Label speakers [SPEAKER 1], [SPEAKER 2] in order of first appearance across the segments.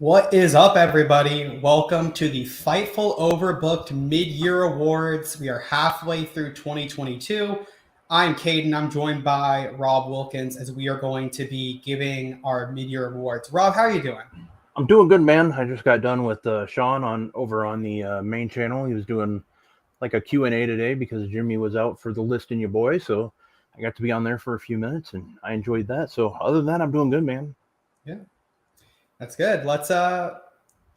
[SPEAKER 1] What is up, everybody? Welcome to the Fightful Overbooked Mid-Year Awards. We are halfway through 2022. I'm Caden. I'm joined by Rob Wilkins as we are going to be giving our mid-year awards. Rob, how are you doing?
[SPEAKER 2] I'm doing good, man. I just got done with Sean over on the main channel. He was doing like a Q&A today because Jimmy was out for the List in Your Boy, so I got to be on there for a few minutes, and I enjoyed that. So other than that, I'm doing good, man.
[SPEAKER 1] Yeah, that's good. I'm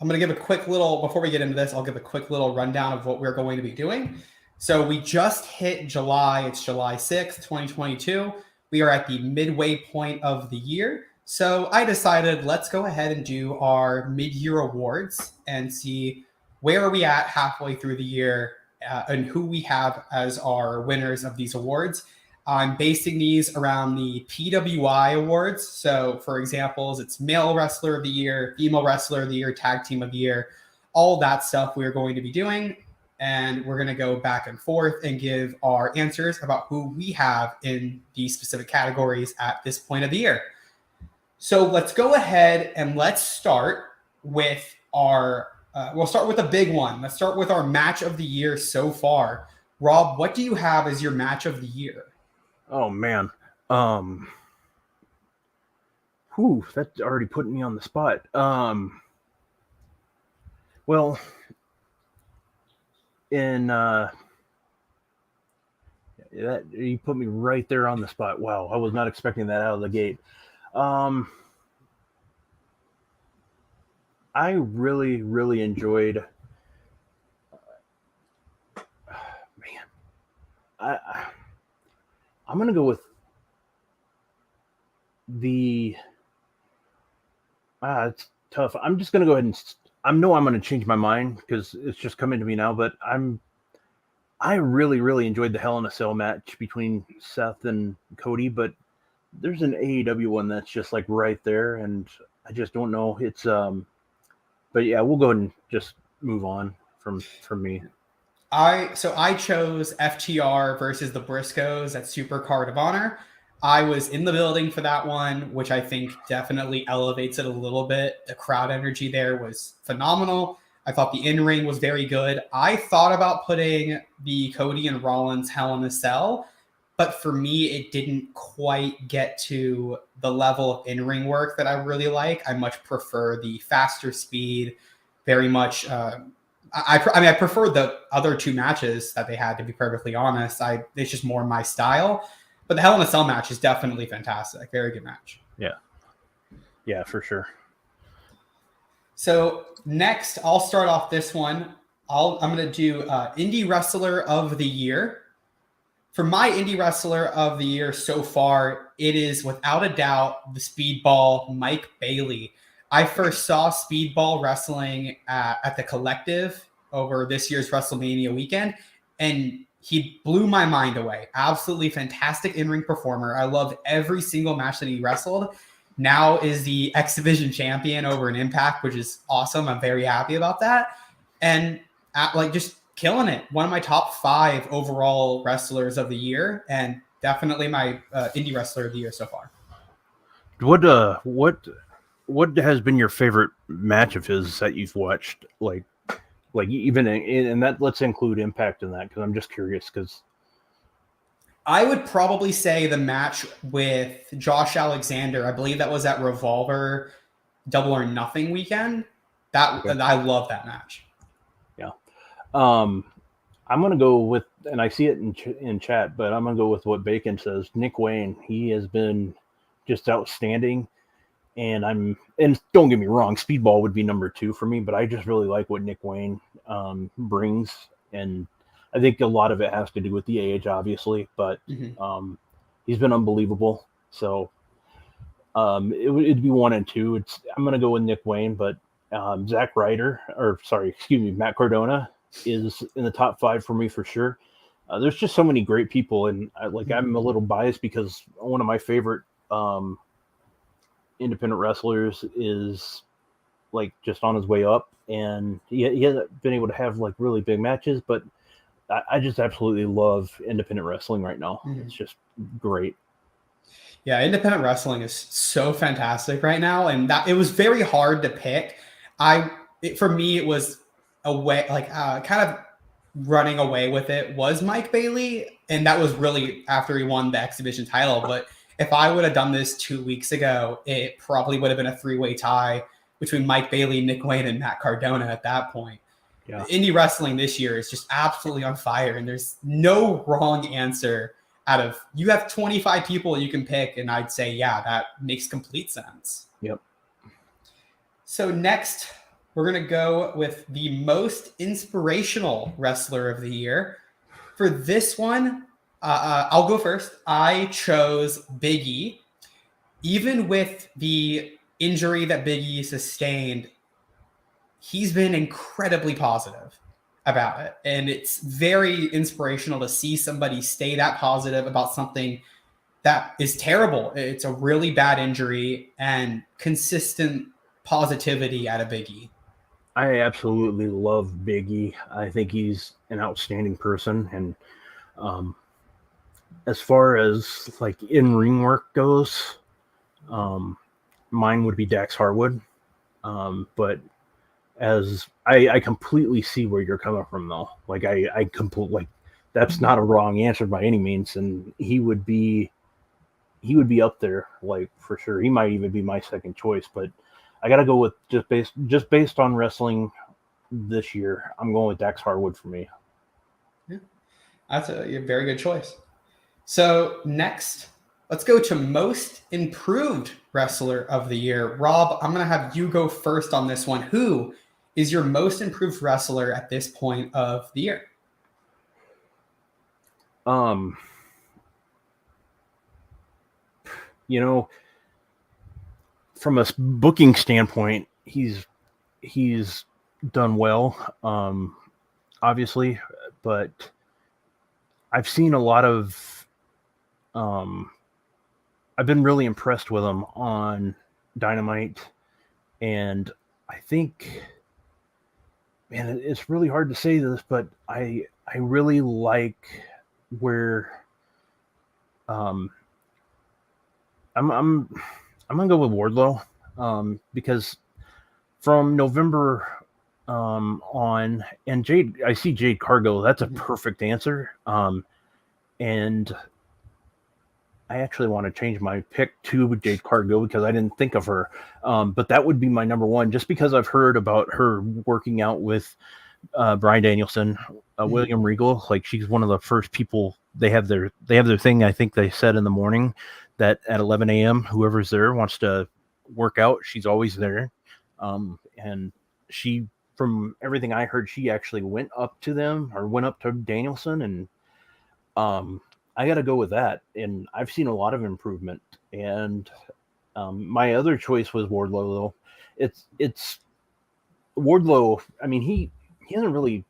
[SPEAKER 1] going to give a quick little, before we get into this, I'll give a quick little rundown of what we're going to be doing. So we just hit July. It's July 6th, 2022. We are at the midway point of the year. So I decided let's go ahead and do our mid-year awards and see where are we at halfway through the year and who we have as our winners of these awards. I'm basing these around the PWI awards. So for examples, it's Male Wrestler of the Year, Female Wrestler of the Year, Tag Team of the Year, all that stuff we're going to be doing. And we're going to go back and forth and give our answers about who we have in these specific categories at this point of the year. So let's go ahead and let's start with we'll start with a big one. Let's start with our match of the year so far. Rob, what do you have as your match of the year?
[SPEAKER 2] Oh man, that's already putting me on the spot. Well, that you put me right there on the spot. Wow, I was not expecting that out of the gate. I really enjoyed. I'm gonna go with the. It's tough. I'm just gonna go ahead and. I know I'm gonna change my mind because it's just coming to me now. But I really enjoyed the Hell in a Cell match between Seth and Cody. But there's an AEW one that's just like right there, and I just don't know. It's But yeah, we'll go ahead and just move on from me.
[SPEAKER 1] I chose FTR versus the Briscoes at Super Card of Honor. I was in the building for that one, which I think definitely elevates it a little bit. The crowd energy there was phenomenal. I thought the in-ring was very good. I thought about putting the Cody and Rollins Hell in a Cell, but for me, it didn't quite get to the level of in-ring work that I really like. I much prefer the faster speed, very much. I prefer the other two matches that they had, to be perfectly honest. It's just more my style. But the Hell in a Cell match is definitely fantastic. Very good match.
[SPEAKER 2] Yeah, for sure.
[SPEAKER 1] So next, I'll start off this one. I'm going to do Indie Wrestler of the Year. For my Indie Wrestler of the Year so far, it is without a doubt the Speedball Mike Bailey. I first saw Speedball wrestling at the Collective over this year's WrestleMania weekend, and he blew my mind away. Absolutely fantastic in-ring performer. I loved every single match that he wrestled. Now is the X Division champion over an Impact, which is awesome. I'm very happy about that. And just killing it. One of my top 5 overall wrestlers of the year, and definitely my Indie Wrestler of the Year so far.
[SPEAKER 2] What has been your favorite match of his that you've watched? Like even in that, let's include Impact in that, because I'm just curious. Because
[SPEAKER 1] I would probably say the match with Josh Alexander. I believe that was at Revolver Double or Nothing weekend. I love that match.
[SPEAKER 2] Yeah. I'm gonna go with, and I see it in chat, but I'm gonna go with what Bacon says. Nick Wayne. He has been just outstanding. And don't get me wrong, Speedball would be number 2 for me, but I just really like what Nick Wayne brings, and I think a lot of it has to do with the age, obviously, but he's been unbelievable. So it'd be 1 and 2. I'm gonna go with Nick Wayne, but Matt Cardona is in the top 5 for me for sure. There's just so many great people, and I'm a little biased because one of my favorite independent wrestlers is just on his way up, and he hasn't been able to have really big matches, but I just absolutely love independent wrestling right now. It's just great.
[SPEAKER 1] Yeah, independent wrestling is so fantastic right now, and that it was very hard to pick. For me, it was a way, like kind of running away with it was Mike Bailey, and that was really after he won the X Division title. But if I would have done this 2 weeks ago, it probably would have been a 3-way tie between Mike Bailey, Nick Wayne, and Matt Cardona at that point.
[SPEAKER 2] Yeah.
[SPEAKER 1] Indie wrestling this year is just absolutely on fire, and there's no wrong answer. You have 25 people you can pick, and I'd say, yeah, that makes complete sense.
[SPEAKER 2] Yep.
[SPEAKER 1] So next, we're going to go with the most inspirational wrestler of the year. For this one, I'll go first. I chose Big E. Even with the injury that Big E sustained, he's been incredibly positive about it. And it's very inspirational to see somebody stay that positive about something that is terrible. It's a really bad injury and consistent positivity out of Big E.
[SPEAKER 2] I absolutely love Big E. I think he's an outstanding person. And as far as like in-ring work goes, mine would be Dax Harwood. But as I completely see where you're coming from, though. Like I completely, like, that's not a wrong answer by any means, and he would be up there, like, for sure. He might even be my second choice, but I gotta go with just based on wrestling this year. I'm going with Dax Harwood for me.
[SPEAKER 1] Yeah, that's a very good choice. So next, let's go to most improved wrestler of the year. Rob, I'm going to have you go first on this one. Who is your most improved wrestler at this point of the year?
[SPEAKER 2] You know, from a booking standpoint, he's done well, obviously, but I've seen a lot of, I've been really impressed with him on Dynamite, and I think, man, it's really hard to say this, but I really like where, I'm gonna go with Wardlow, because from November on, and I see Jade Cargill. That's a perfect answer. And I actually want to change my pick to Jade Cargill because I didn't think of her. But that would be my number one, just because I've heard about her working out with Bryan Danielson, William Regal. Like, she's one of the first people. They have their thing. I think they said in the morning that at 11 a.m. whoever's there wants to work out, she's always there. And she, from everything I heard, she actually went up to Danielson, and I got to go with that. And I've seen a lot of improvement. And my other choice was Wardlow, though. It's Wardlow. I mean, he hasn't really,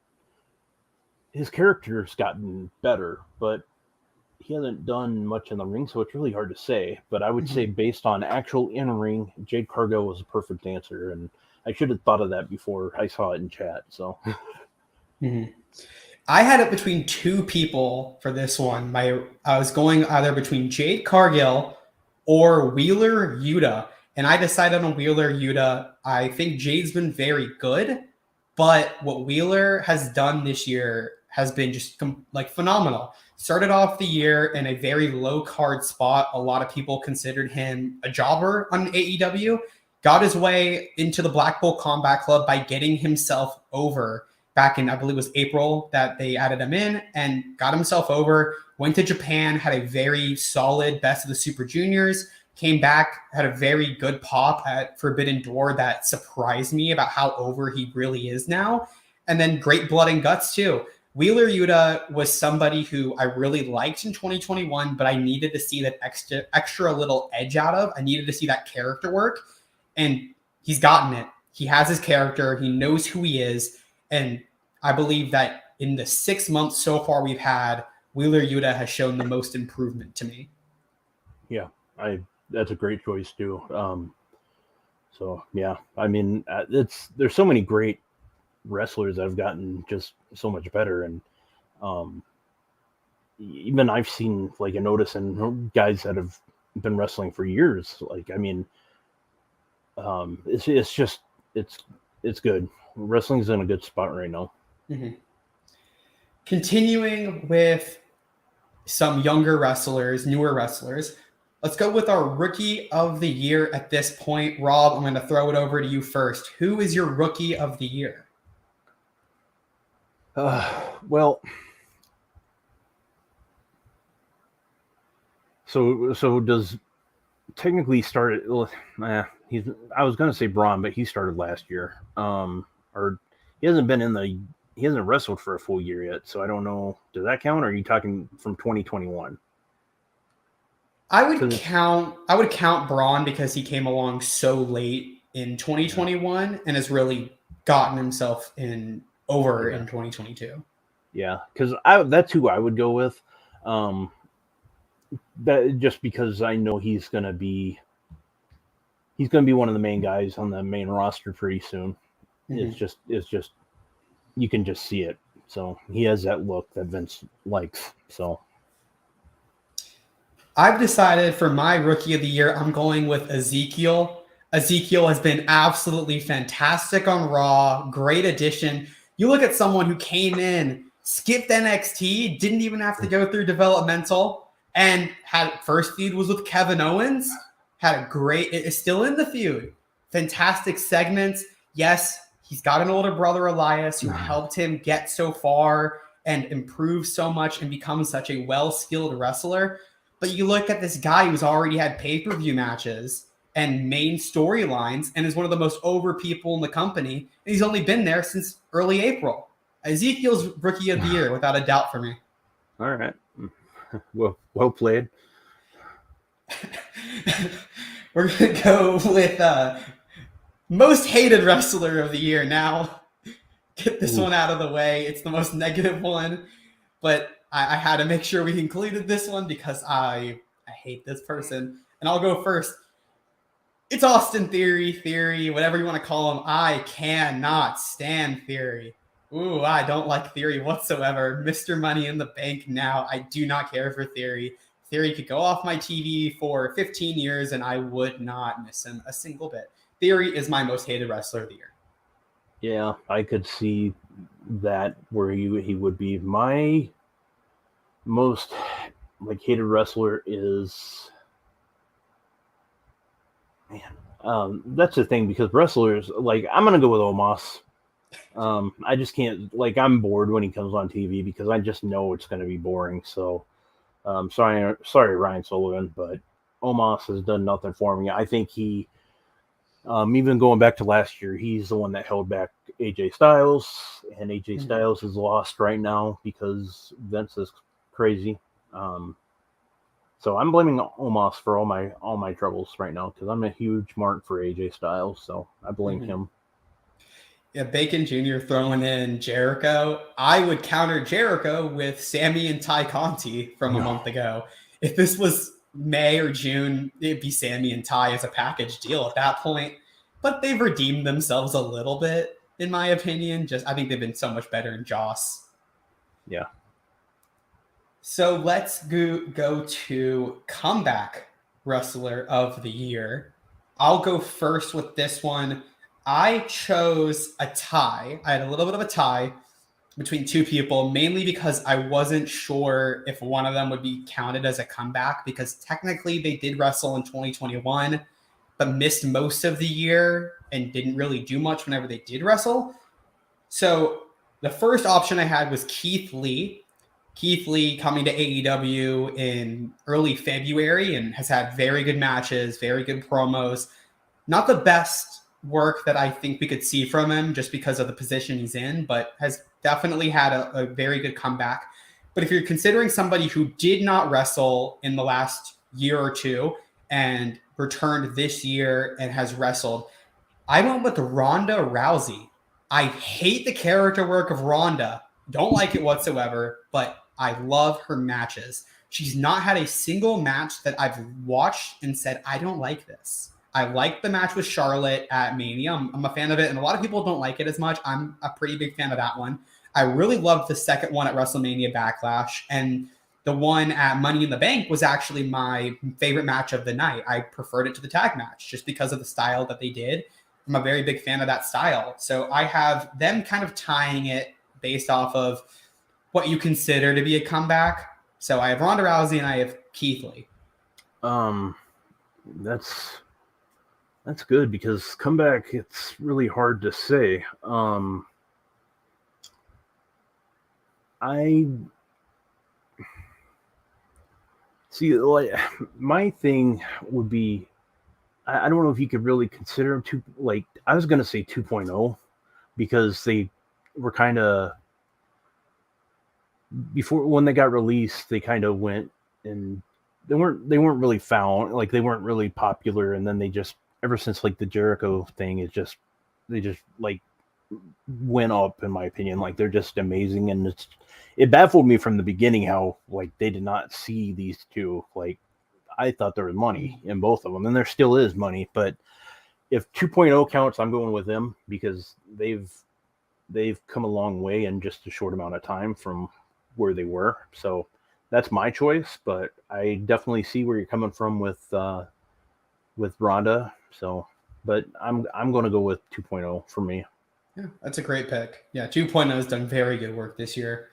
[SPEAKER 2] his character's gotten better, but he hasn't done much in the ring, so it's really hard to say. But I would say, based on actual in-ring, Jade Cargill was a perfect answer, and I should have thought of that before I saw it in chat. So,
[SPEAKER 1] I had it between two people for this one. I was going either between Jade Cargill or Wheeler Yuta, and I decided on Wheeler Yuta. I think Jade's been very good, but what Wheeler has done this year has been just like phenomenal. Started off the year in a very low card spot. A lot of people considered him a jobber on AEW. Got his way into the Blackpool Combat Club by getting himself over back in, I believe it was April that they added him in, and got himself over. Went to Japan, had a very solid Best of the Super Juniors. Came back, had a very good pop at Forbidden Door that surprised me about how over he really is now. And then great blood and guts too. Wheeler Yuta was somebody who I really liked in 2021, but I needed to see that extra little edge out of. I needed to see that character work, and he's gotten it. He has his character. He knows who he is. And I believe that in the 6 months so far we've had, Wheeler Yuta has shown the most improvement to me.
[SPEAKER 2] Yeah, that's a great choice too. So yeah, I mean, there's so many great wrestlers that have gotten just so much better, and even I've seen like a notice in guys that have been wrestling for years. Like, I mean, it's it's good. Wrestling's in a good spot right now.
[SPEAKER 1] Mm-hmm. Continuing with some younger wrestlers, newer wrestlers, let's go with our rookie of the year at this point. Rob, I'm going to throw it over to you first. Who is your rookie of the year?
[SPEAKER 2] Well, so does technically started. He's. I was gonna say Braun, but he started last year. Or he hasn't been in the. He hasn't wrestled for a full year yet, so I don't know. Does that count? Or are you talking from 2021?
[SPEAKER 1] I would count Braun because he came along so late in 2021 and has really gotten himself in 2022.
[SPEAKER 2] Yeah, because that's who I would go with. Um, that just because I know he's gonna be one of the main guys on the main roster pretty soon.
[SPEAKER 1] Mm-hmm.
[SPEAKER 2] It's just you can just see it. So he has that look that Vince likes. So
[SPEAKER 1] I've decided for my rookie of the year, I'm going with Ezekiel. Ezekiel has been absolutely fantastic on Raw. Great addition. You look at someone who came in, skipped NXT, didn't even have to go through developmental, and had first feud was with Kevin Owens. Is still in the feud. Fantastic segments. Yes, he's got an older brother, Elias, who helped him get so far and improve so much and become such a well-skilled wrestler. But you look at this guy who's already had pay-per-view matches and main storylines and is one of the most over people in the company. And he's only been there since early April. Ezekiel's rookie of the year, without a doubt for me.
[SPEAKER 2] All right. Well played.
[SPEAKER 1] We're going to go with most hated wrestler of the year now. Get this one out of the way. It's the most negative one. But I had to make sure we included this one because I hate this person. And I'll go first. It's Austin Theory, whatever you want to call him. I cannot stand Theory. Ooh, I don't like Theory whatsoever. Mr. Money in the Bank now. I do not care for Theory. Theory could go off my TV for 15 years and I would not miss him a single bit. Theory is my most hated wrestler of the year.
[SPEAKER 2] Yeah, I could see that where he would be. My most hated wrestler is that's the thing, because wrestlers, I'm gonna go with Omos. I just can't, I'm bored when he comes on TV because I just know it's gonna be boring. So sorry Ryan Sullivan, but Omos has done nothing for me. I think he even going back to last year, he's the one that held back AJ Styles, and AJ Styles is lost right now because Vince is crazy. So I'm blaming Omos for all my troubles right now because I'm a huge mark for AJ Styles, so I blame him.
[SPEAKER 1] Yeah, Bacon Jr. throwing in Jericho. I would counter Jericho with Sammy and Ty Conti from a month ago. If this was May or June, it'd be Sammy and Ty as a package deal at that point. But they've redeemed themselves a little bit, in my opinion. I think they've been so much better in Joss.
[SPEAKER 2] Yeah.
[SPEAKER 1] So let's go to comeback wrestler of the year. I'll go first with this one. I chose a tie. I had a little bit of a tie between two people, mainly because I wasn't sure if one of them would be counted as a comeback, because technically they did wrestle in 2021, but missed most of the year and didn't really do much whenever they did wrestle. So the first option I had was Keith Lee. Keith Lee coming to AEW in early February and has had very good matches, very good promos. Not the best work that I think we could see from him just because of the position he's in, but has definitely had a very good comeback. But if you're considering somebody who did not wrestle in the last year or two and returned this year and has wrestled, I went with Ronda Rousey. I hate the character work of Ronda. Don't like it whatsoever, but I love her matches. She's not had a single match that I've watched and said, I don't like this. I like the match with Charlotte at Mania. I'm a fan of it, and a lot of people don't like it as much. I'm a pretty big fan of that one. I really loved the second one at WrestleMania Backlash, and the one at Money in the Bank was actually my favorite match of the night. I preferred it to the tag match just because of the style that they did. I'm a very big fan of that style. So I have them kind of tying it based off of what you consider to be a comeback. So I have Ronda Rousey and I have Keith Lee.
[SPEAKER 2] That's good because comeback, it's really hard to say. I see, like, my thing would be, I don't know if you could really consider them I was going to say 2.0 because they were kind of, before, when they got released, they kind of went and they weren't really found, like they weren't really popular. And then they just, ever since like the Jericho thing, they just like went up, in my opinion. Like they're just amazing. And it baffled me from the beginning how like they did not see these two. Like I thought there was money in both of them, and there still is money. But if 2.0 counts, I'm going with them because they've come a long way in just a short amount of time from where they were. So that's my choice, but I definitely see where you're coming from with Ronda. So, but I'm going to go with 2.0 for me.
[SPEAKER 1] Yeah, that's a great pick. Yeah, 2.0 has done very good work this year.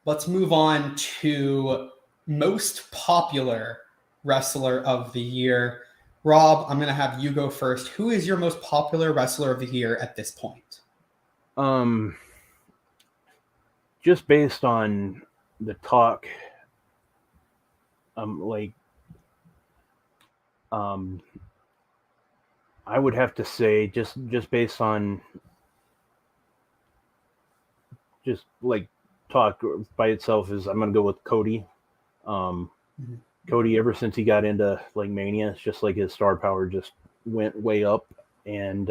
[SPEAKER 1] Let's move on to most popular wrestler of the year. Rob, I'm going to have you go first. Who is your most popular wrestler of the year at this point?
[SPEAKER 2] Just based on the talk, I would have to say just based on just like talk by itself is I'm gonna go with Cody. Cody, ever since he got into like Mania, it's just like his star power just went way up, and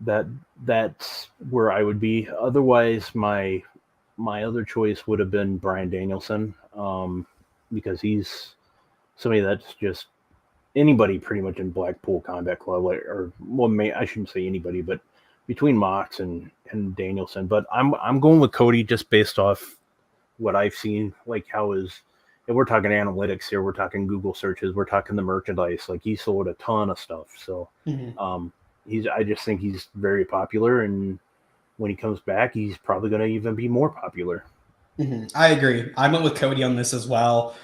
[SPEAKER 2] that's where I would be. Otherwise, my other choice would have been Bryan Danielson, because he's somebody that's just anybody pretty much in Blackpool Combat Club, I shouldn't say anybody, but between Mox and Danielson. But I'm going with Cody just based off what I've seen, like how and we're talking analytics here, we're talking Google searches, we're talking the merchandise. Like he sold a ton of stuff, so I just think he's very popular, and when he comes back, he's probably going to even be more popular.
[SPEAKER 1] I agree. I went with Cody on this as well.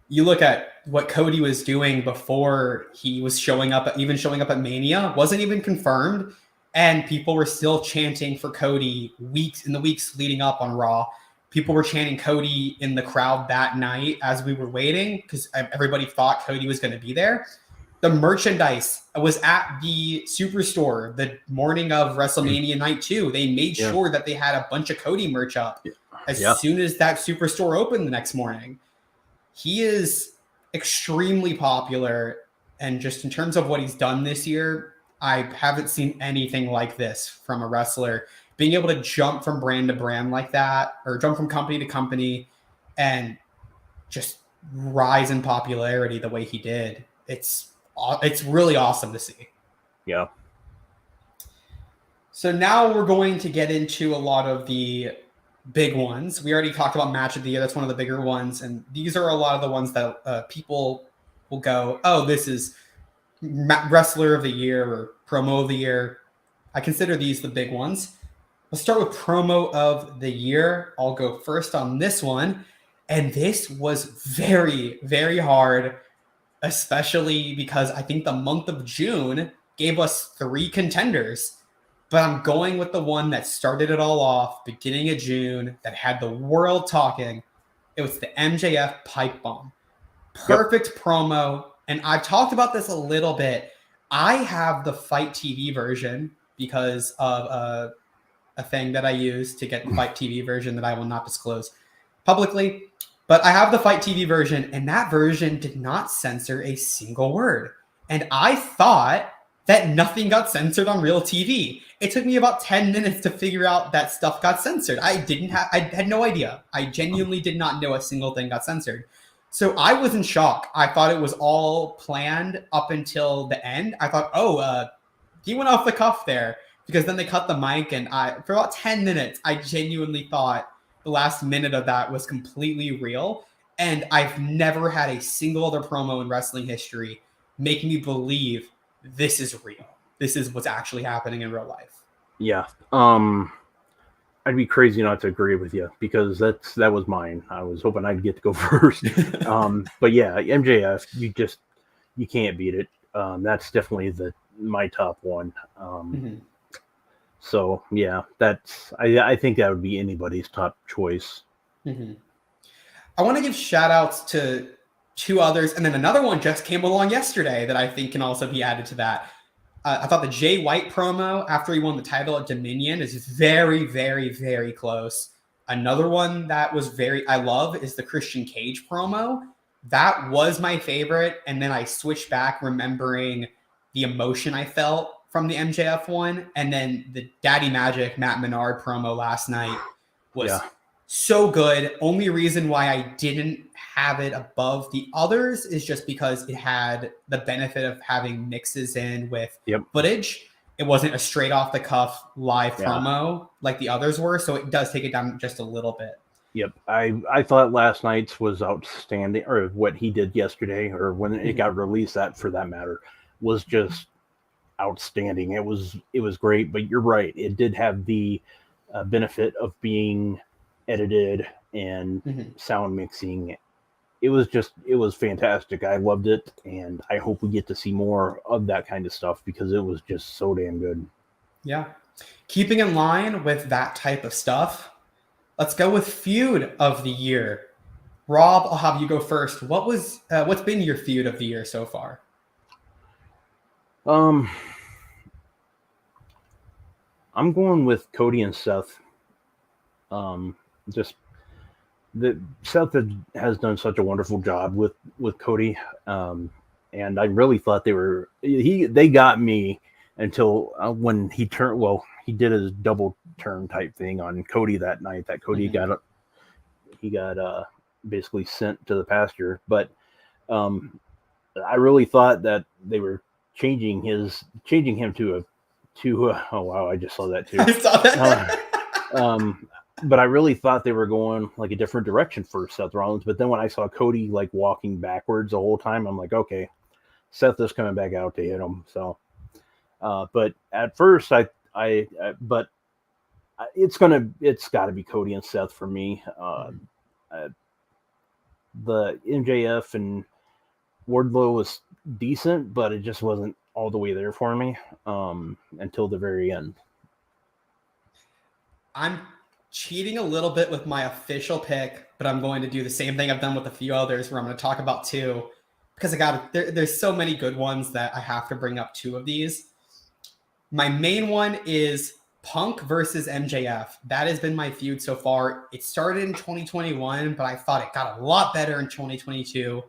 [SPEAKER 1] You look at what Cody was doing before he was showing up at Mania, wasn't even confirmed, and people were still chanting for Cody in the weeks leading up on Raw. People were chanting Cody in the crowd that night as we were waiting because everybody thought Cody was going to be there. The merchandise was at the Superstore the morning of WrestleMania Night 2. They made sure that they had a bunch of Cody merch up as soon as that Superstore opened the next morning. He is extremely popular, and just in terms of what he's done this year, I haven't seen anything like this from a wrestler. Being able to jump from brand to brand like that, or jump from company to company, and just rise in popularity the way he did. It's really awesome to see.
[SPEAKER 2] Yeah.
[SPEAKER 1] So now we're going to get into a lot of the big ones. We already talked about match of the year. That's one of the bigger ones. And these are a lot of the ones that people will go, oh, this is wrestler of the year or promo of the year. I consider these the big ones. Let's start with promo of the year. I'll go first on this one. And this was very, very hard, especially because I think the month of June gave us 3 contenders. But I'm going with the one that started it all off, beginning of June, that had the world talking. It was the MJF pipe bomb. Perfect promo. And I've talked about this a little bit. I have the Fight TV version because of a thing that I use to get the Fight TV version that I will not disclose publicly. But I have the Fight TV version, and that version did not censor a single word. And I thought that nothing got censored on real TV. It took me about 10 minutes to figure out that stuff got censored. I had no idea. I genuinely did not know a single thing got censored. So I was in shock. I thought it was all planned up until the end. I thought, he went off the cuff there, because then they cut the mic, and for about 10 minutes, I genuinely thought the last minute of that was completely real. And I've never had a single other promo in wrestling history make me believe this is real. This is what's actually happening in real life.
[SPEAKER 2] Yeah. I'd be crazy not to agree with you because that was mine. I was hoping I'd get to go first. But yeah, MJF, you can't beat it. That's definitely my top one. So yeah, I think that would be anybody's top choice.
[SPEAKER 1] I want to give shout outs to two others, and then another one just came along yesterday that I think can also be added to that. I thought the Jay White promo after he won the title at Dominion is very, very, very close. Another one that was I love is the Christian Cage promo. That was my favorite. And then I switched back remembering the emotion I felt from the MJF one. And then the Daddy Magic Matt Menard promo last night was so good. Only reason why I didn't have it above the others is just because it had the benefit of having mixes in with footage. It wasn't a straight off the cuff live promo like the others were. So it does take it down just a little bit.
[SPEAKER 2] Yep. I thought last night's was outstanding, or what he did yesterday, or when it got released, that for that matter, was just outstanding. It was great, but you're right. It did have the benefit of being edited and sound mixing. It was fantastic. I loved it, and I hope we get to see more of that kind of stuff because it was just so damn good.
[SPEAKER 1] Yeah. Keeping in line with that type of stuff, let's go with Feud of the year. Rob, I'll have you go first. What's been your Feud of the year so far?
[SPEAKER 2] I'm going with Cody and Seth. Just that Seth has done such a wonderful job with Cody, and I really thought they got me until when he turned. Well, he did his double turn type thing on Cody that night. That Cody got basically sent to the pasture. But I really thought that they were changing him to oh wow, I just saw that too.
[SPEAKER 1] I saw that.
[SPEAKER 2] But I really thought they were going like a different direction for Seth Rollins. But then when I saw Cody like walking backwards the whole time, I'm like, okay, Seth is coming back out to hit him. So, but at first but it's got to be Cody and Seth for me. The MJF and Wardlow was decent, but it just wasn't all the way there for me until the very end.
[SPEAKER 1] I'm cheating a little bit with my official pick, but I'm going to do the same thing I've done with a few others where I'm going to talk about two because there's so many good ones that I have to bring up two of these. My main one is Punk versus MJF. That has been my feud so far. It started in 2021, but I thought it got a lot better in 2022.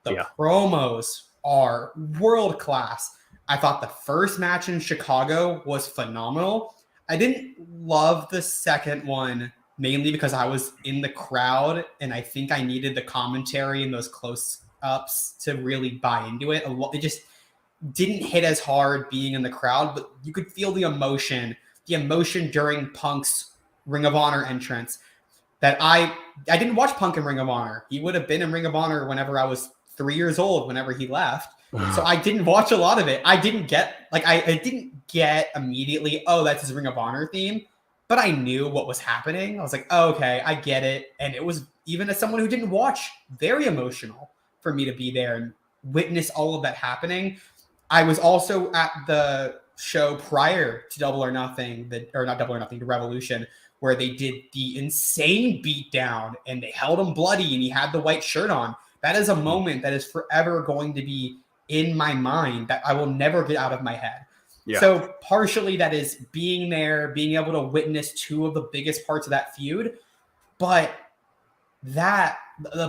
[SPEAKER 1] The promos are world class. I thought the first match in Chicago was phenomenal. I didn't love the second one, mainly because I was in the crowd and I think I needed the commentary and those close-ups to really buy into it. It just didn't hit as hard being in the crowd, but you could feel the emotion during Punk's Ring of Honor entrance that I didn't watch Punk in Ring of Honor. He would have been in Ring of Honor whenever I was 3 years old, whenever he left. So I didn't watch a lot of it. I didn't get immediately, oh, that's his Ring of Honor theme, but I knew what was happening. I was like, oh, okay, I get it. And it was, even as someone who didn't watch, very emotional for me to be there and witness all of that happening. I was also at the show prior to Double or Nothing, to Revolution, where they did the insane beatdown and they held him bloody and he had the white shirt on. That is a moment that is forever going to be in my mind that I will never get out of my head. Yeah. So partially that is being there, being able to witness two of the biggest parts of that feud, but the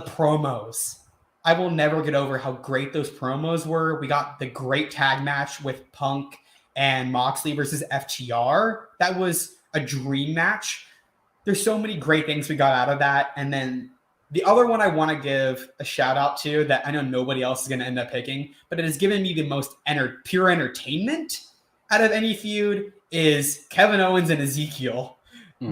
[SPEAKER 1] promos, I will never get over how great those promos were. We got the great tag match with Punk and Moxley versus FTR. That was a dream match. There's so many great things we got out of that. And then the other one I want to give a shout out to that I know nobody else is going to end up picking, but it has given me the most pure entertainment out of any feud is Kevin Owens and Ezekiel. I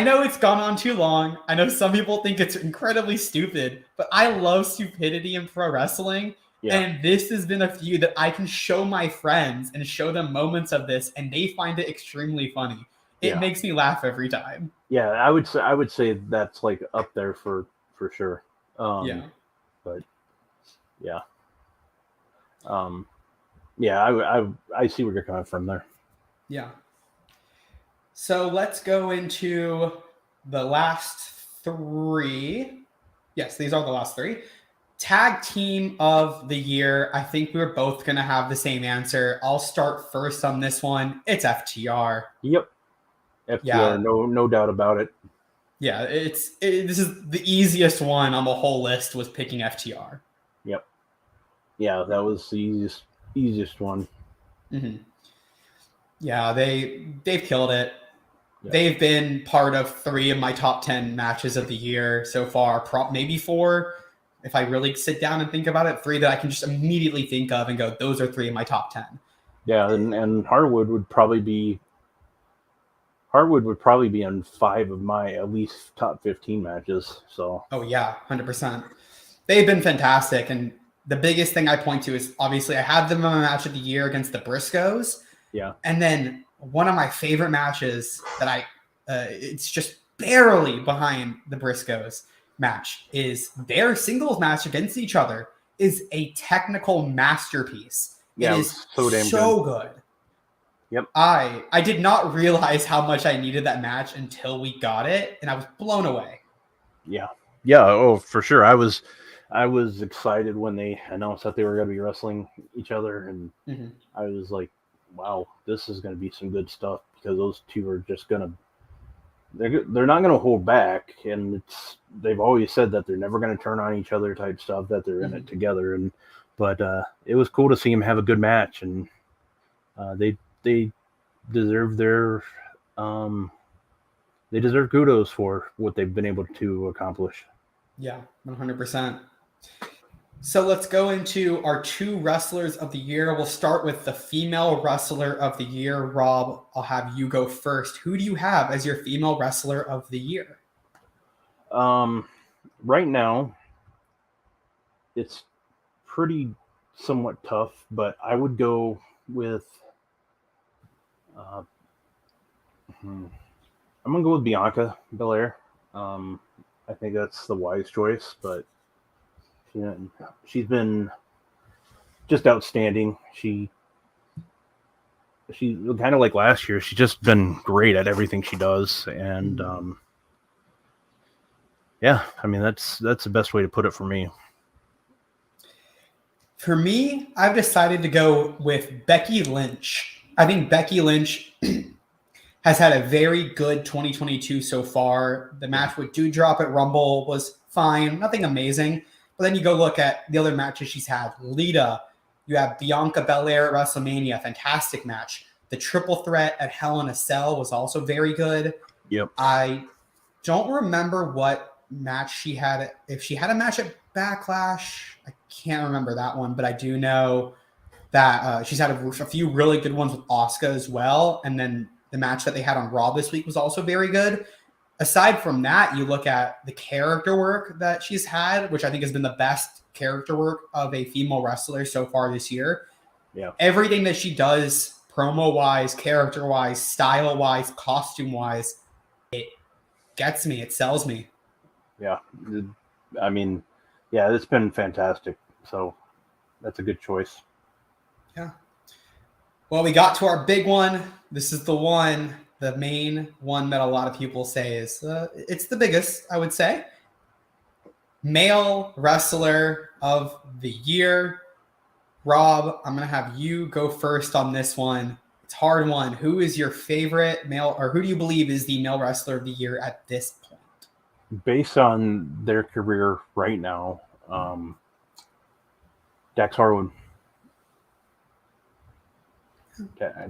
[SPEAKER 1] know it's gone on too long. I know some people think it's incredibly stupid, but I love stupidity in pro wrestling.
[SPEAKER 2] Yeah.
[SPEAKER 1] And this has been a feud that I can show my friends and show them moments of this, and they find it extremely funny. It
[SPEAKER 2] Yeah.
[SPEAKER 1] makes me laugh every time.
[SPEAKER 2] Yeah, I would say that's like up there for sure.
[SPEAKER 1] Yeah.
[SPEAKER 2] But yeah. Yeah, I see where you're coming from there.
[SPEAKER 1] Yeah. So let's go into the last three. Yes, these are the last three. Tag team of the year. I think we're both going to have the same answer. I'll start first on this one. It's FTR.
[SPEAKER 2] Yep. FTR,
[SPEAKER 1] Yeah.
[SPEAKER 2] no doubt about it.
[SPEAKER 1] Yeah, this is the easiest one on the whole list was picking FTR.
[SPEAKER 2] Yep. Yeah, that was the easiest one.
[SPEAKER 1] Mm-hmm. Yeah, they've killed it.
[SPEAKER 2] Yep.
[SPEAKER 1] They've been part of 3 of my top 10 matches of the year so far. Maybe 4, if I really sit down and think about it. 3 that I can just immediately think of and go, those are 3 of my top 10.
[SPEAKER 2] Yeah, and Harwood would probably be on 5 of my at least top 15 matches. So.
[SPEAKER 1] Oh yeah, 100%. They've been fantastic, and the biggest thing I point to is obviously I had them in my match of the year against the Briscoes.
[SPEAKER 2] Yeah.
[SPEAKER 1] And then one of my favorite matches that it's just barely behind the Briscoes match is their singles match against each other is a technical masterpiece.
[SPEAKER 2] Yeah,
[SPEAKER 1] it is
[SPEAKER 2] so damn
[SPEAKER 1] good.
[SPEAKER 2] Yep.
[SPEAKER 1] I did not realize how much I needed that match until we got it, and I was blown away.
[SPEAKER 2] Yeah. Yeah. Oh, for sure. I was excited when they announced that they were going to be wrestling each other, and I was like, wow, this is going to be some good stuff, because those two are just going to, they're not going to hold back. And they've always said that they're never going to turn on each other type stuff, that they're in it together. But it was cool to see them have a good match, and they deserve they deserve kudos for what they've been able to accomplish.
[SPEAKER 1] Yeah, 100%. So let's go into our 2 wrestlers of the year. We'll start with the female wrestler of the year. Rob, I'll have you go first. Who do you have as your female wrestler of the year?
[SPEAKER 2] Right now, it's pretty somewhat tough, but I would go with I'm gonna go with Bianca Belair. I think that's the wise choice, but she's been just outstanding. She kind of like last year. She's just been great at everything she does, and yeah, I mean that's the best way to put it for me.
[SPEAKER 1] For me, I've decided to go with Becky Lynch. I think Becky Lynch has had a very good 2022 so far. The match with Doudrop at Rumble was fine, nothing amazing. But then you go look at the other matches she's had. Lita, you have Bianca Belair at WrestleMania, fantastic match. The triple threat at Hell in a Cell was also very good.
[SPEAKER 2] Yep.
[SPEAKER 1] I don't remember what match she had. If she had a match at Backlash, I can't remember that one, but I do know that she's had a few really good ones with Asuka as well. And then the match that they had on Raw this week was also very good. Aside from that, you look at the character work that she's had, which I think has been the best character work of a female wrestler so far this year.
[SPEAKER 2] Yeah.
[SPEAKER 1] Everything that she does, promo-wise, character-wise, style-wise, costume-wise, it gets me. It sells me.
[SPEAKER 2] Yeah. I mean, yeah, it's been fantastic. So that's a good choice.
[SPEAKER 1] Yeah. Well, we got to our big one. This is the main one that a lot of people say is it's the biggest, I would say. Male wrestler of the year. Rob, I'm going to have you go first on this one. It's a hard one. Who is your favorite male, or who do you believe is the male wrestler of the year at this point?
[SPEAKER 2] Based on their career right now, Dax Harwood.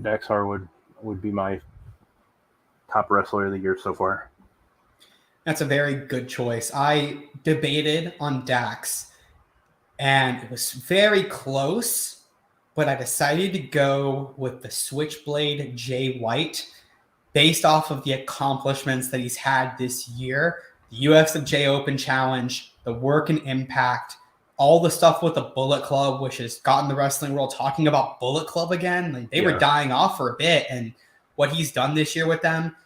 [SPEAKER 2] Dax Harwood would be my top wrestler of the year so far.
[SPEAKER 1] That's a very good choice. I debated on Dax, and it was very close, but I decided to go with the Switchblade Jay White based off of the accomplishments that he's had this year. The UFCJ Open Challenge, the work and impact, all the stuff with the Bullet Club, which has gotten the wrestling world talking about Bullet Club again. Like, they were dying off for a bit, and what he's done this year with them,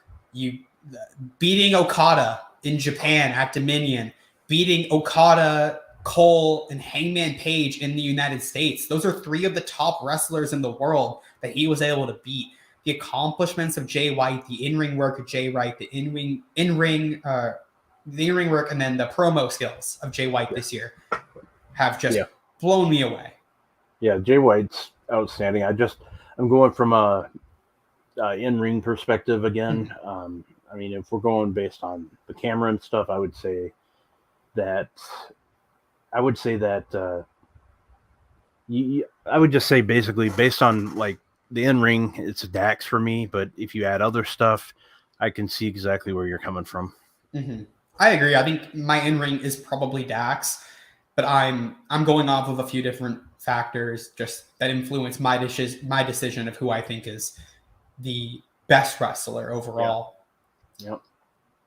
[SPEAKER 1] beating Okada in Japan at Dominion, beating Okada, Cole, and Hangman Page in the United States. Those are 3 of the top wrestlers in the world that he was able to beat. The accomplishments of Jay White, the in-ring work of Jay White, the in-ring work, and then the promo skills of Jay White this year have just blown me away.
[SPEAKER 2] Yeah, Jay White's outstanding. I'm going from a in-ring perspective again. I mean, if we're going based on the camera and stuff, I would say that I would just say basically based on like the in-ring, it's Dax for me. But if you add other stuff, I can see exactly where you're coming from.
[SPEAKER 1] Mm-hmm. I agree. I think my in-ring is probably Dax, but I'm going off of a few different factors just that influence my decision of who I think is the best wrestler overall.
[SPEAKER 2] Yep.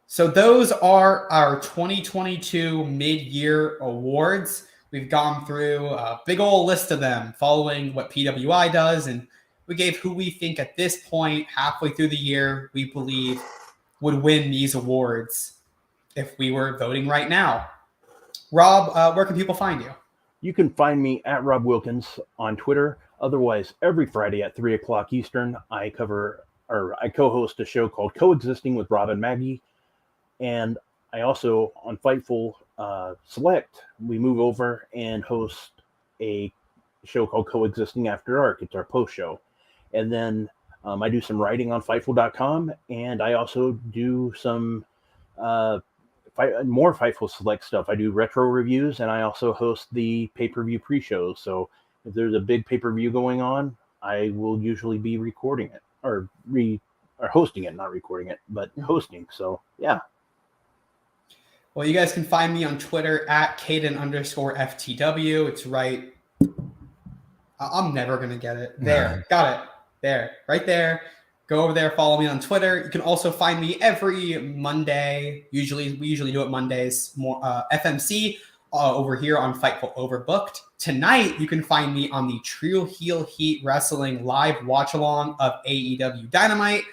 [SPEAKER 1] So those are our 2022 mid-year awards. We've gone through a big old list of them following what PWI does, and we gave who we think at this point, halfway through the year, we believe would win these awards if we were voting right now. Rob, where can people find you?
[SPEAKER 2] You can find me at Rob Wilkins on Twitter. Otherwise, every Friday at 3 o'clock Eastern, I co-host a show called Coexisting with Rob and Maggie. And I also, on Fightful Select, we move over and host a show called Coexisting After Dark. It's our post show. And then I do some writing on Fightful.com, and I also do some more Fightful Select stuff. I do retro reviews, and I also host the pay-per-view pre-shows. So if there's a big pay-per-view going on, I will usually be recording it or hosting it, not recording it, but hosting. So yeah.
[SPEAKER 1] Well, you guys can find me on Twitter at Caden_FTW. It's right. I'm never going to get it. There. Got it. There. Right there. Go over there. Follow me on Twitter. You can also find me every Monday. We usually do it Mondays. More FMC over here on Fightful Overbooked. Tonight, you can find me on the True Heel Heat Wrestling live watch-along of AEW Dynamite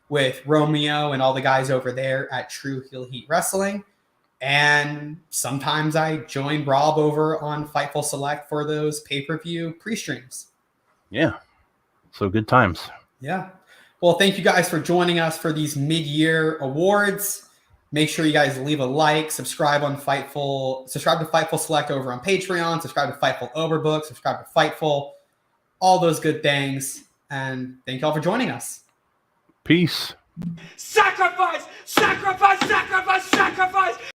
[SPEAKER 1] with Romeo and all the guys over there at True Heel Heat Wrestling. And sometimes I join Rob over on Fightful Select for those pay-per-view pre-streams.
[SPEAKER 2] Yeah. So good times.
[SPEAKER 1] Yeah. Well, thank you guys for joining us for these mid-year awards. Make sure you guys leave a like, subscribe to Fightful Select over on Patreon, subscribe to Fightful Overbooked, subscribe to Fightful, all those good things. And thank you all for joining us.
[SPEAKER 2] Peace.
[SPEAKER 3] Sacrifice! Sacrifice! Sacrifice! Sacrifice!